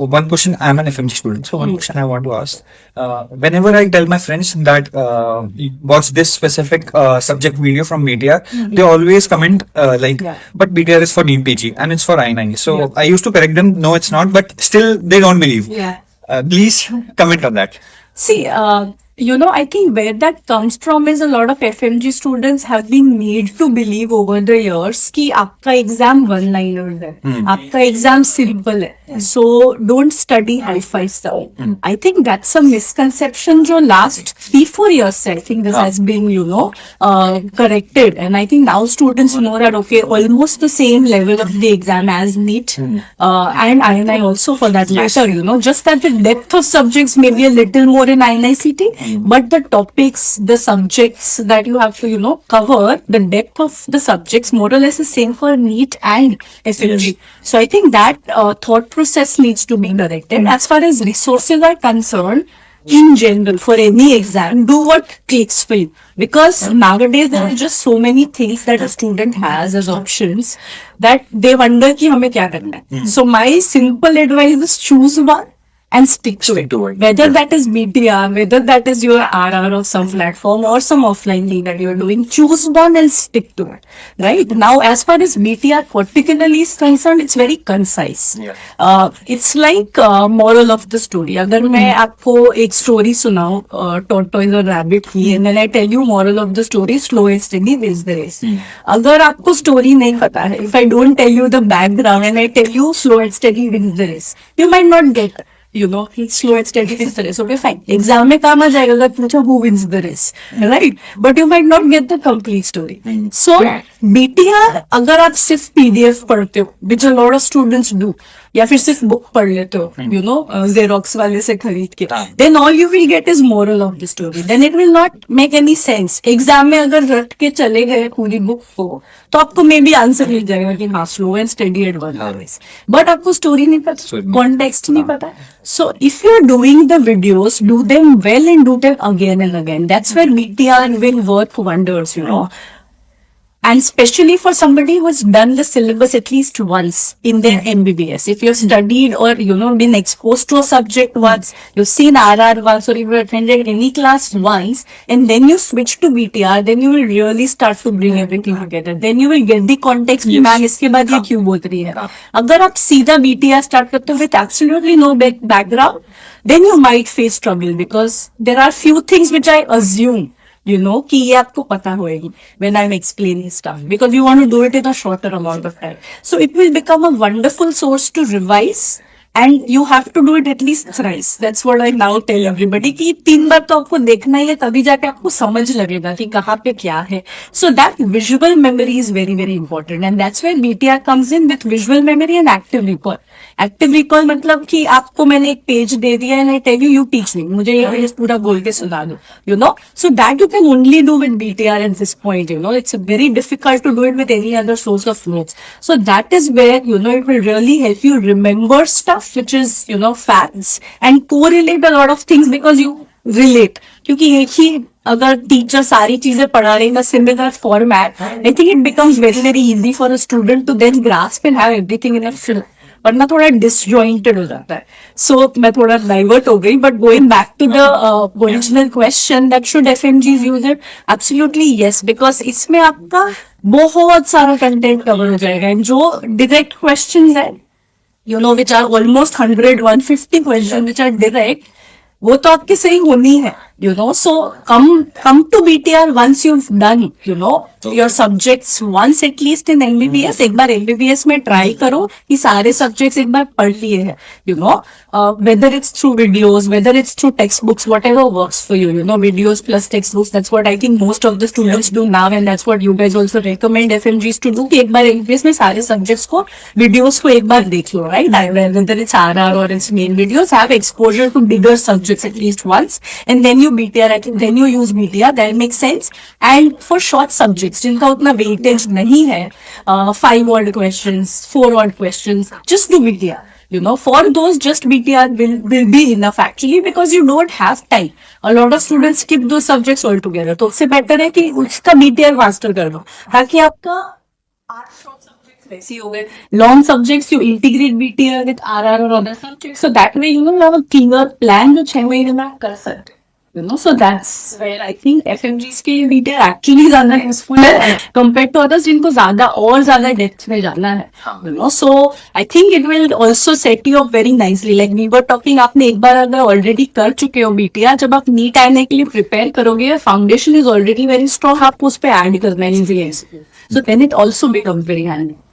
one question. I'm an FMG student, so one question I want to ask. Whenever I tell my friends that watch this specific subject video from BTR, they always comment but BTR is for NEET PG and it's for I9. So I used to correct them. No, it's not. But still, they don't believe. Please comment on that. See, I think where that comes from is a lot of FMG students have been made to believe over the years कि आपका exam one liner है, आपका exam simple है, so don't study high-fi stuff. I think that's a misconception जो last 3-4 years I think this has been corrected, and I think now students know that okay, almost the same level of the exam as NEET and INI also for that matter, just that the depth of subjects may be a little more in INI-CT. But the topics, the subjects that you have to, cover, the depth of the subjects more or less is same for NEET and FMG. So I think that thought process needs to be corrected. As far as resources are concerned, in general, for any exam, do what clicks for you. Because nowadays there are just so many things that a student has as options that they wonder कि हमें क्या करना है. So my simple advice is choose one and stick to it. Whether that is BTR, whether that is your RR or some platform or some offline thing that you're doing, choose one and stick to it. Right? Now, as far as BTR particularly is concerned, it's very concise. It's like moral of the story. अगर मैं आपको एक story सुनाऊं, tortoise और rabbit की, and then I tell you moral of the story, slow and steady wins the race. अगर आपको story नहीं पता है, if I don't tell you the background and I tell you slow and steady wins the race, you might not get it. Slow and steady wins the race. Okay, fine. Exam में काम आ जाएगा अगर पूछो who wins the race, right? But you might not get the complete story. So BTR अगर आप सिर्फ PDF पढ़ते हो, which a lot of students do, या फिर सिर्फ बुक पढ़ लेते हो, Xerox वाले से खरीद के, then all you will get is moral of the story. Then it will not make any sense. Exam में अगर रट के चले गए पूरी बुक को, तो आपको मे बी आंसर मिल जाएगा कि हाँ slow and steady at one place. But आपको story नहीं पता, context नहीं पता. So if you're doing the videos, do them well and do them again and again. That's where BTR will work wonders, And especially for somebody who has done the syllabus at least once in their MBBS. If you've studied or, been exposed to a subject once, you've seen RR once, or you've attended any class once, and then you switch to BTR, then you will really start to bring everything together. Then you will get the context, ma'am इसके बाद ये क्यों बोल रही है. अगर आप सीधा BTR start करते हो with absolutely no background, then you might face trouble because there are few things which I assume कि ये आपको पता होएगी when I'm explaining stuff, because you want to do it in a shorter amount of time. So it will become a wonderful source to revise, and you have to do it at least thrice. That's what I now tell everybody कि 3 बार तो आपको देखना ही है, तभी जाके आपको समझ लगेगा कि कहाँ पे क्या है. So that visual memory is very, very important, and that's where BTR comes in with visual memory and active recall. Active recall मतलब कि आपको मैंने एक पेज दे दिया है, टेल यू टीच मी, मुझे ये पेज पूरा बोल के सुना दो, so that you can only do with BTR at this point. It's very difficult to do it with any other source of notes. So that is where it will really help you remember stuff which is facts and correlate a lot of things because you relate. क्योंकि एक ही अगर teacher सारी चीजें पढ़ा रहे हैं similar format, I think it becomes very very easy for a student to then grasp and have everything in a file. वरना थोड़ा डिसजॉइंटेड हो जाता है. सो मैं थोड़ा डाइवर्ट हो गई, but going back to the original question that should FMGs use it, absolutely yes, because इसमें आपका बहुत सारा कंटेंट कवर हो जाएगा. एंड जो डायरेक्ट क्वेश्चन है which are almost 150 questions which are direct, वो तो आपकी सही होनी है. So come to BTR once you've done, your subjects once at least in MBBS. एक बार MBBS में try करो कि सारे subjects एक बार पढ़ लिए हैं, whether it's through videos, whether it's through textbooks, whatever works for you, videos plus textbooks. That's what I think most of the students do now, and that's what you guys also recommend FMGs to do. कि एक बार MBBS में सारे subjects को, videos को एक बार देख लो, right? Whether it's RR or it's main videos, have exposure to bigger subjects at least once, and then you BTR, I think then you use BTR, that makes sense. And for short subjects जिनका उतना weightage नहीं है, 5-word questions, 4-word questions, just do BTR. For those, just BTR will be enough actually, because you don't have time. A lot of students skip those subjects altogether. तो उससे better है कि उसका BTR master कर लो, ताकि आपका 8 short subjects वैसे ही हो गए long subjects, you integrate BTR with RR और other subjects, so that way you know have a clear plan जो 6 महीने में आप कर सकते हैं, you know. So that's where I think FMGs के बीटीआर actually ज्यादा यूजफुल है compared to others जिनको ज्यादा डेप्थ में जाना है, you know. So I think it will also set you up very nicely, like we were talking, आपने एक बार अगर ऑलरेडी कर चुके हो बीटीआर, जब आप नीट आने के लिए प्रिपेयर करोगे, foundation is already very strong, आपको उस पर ऐड करना है, so then it also becomes very handy.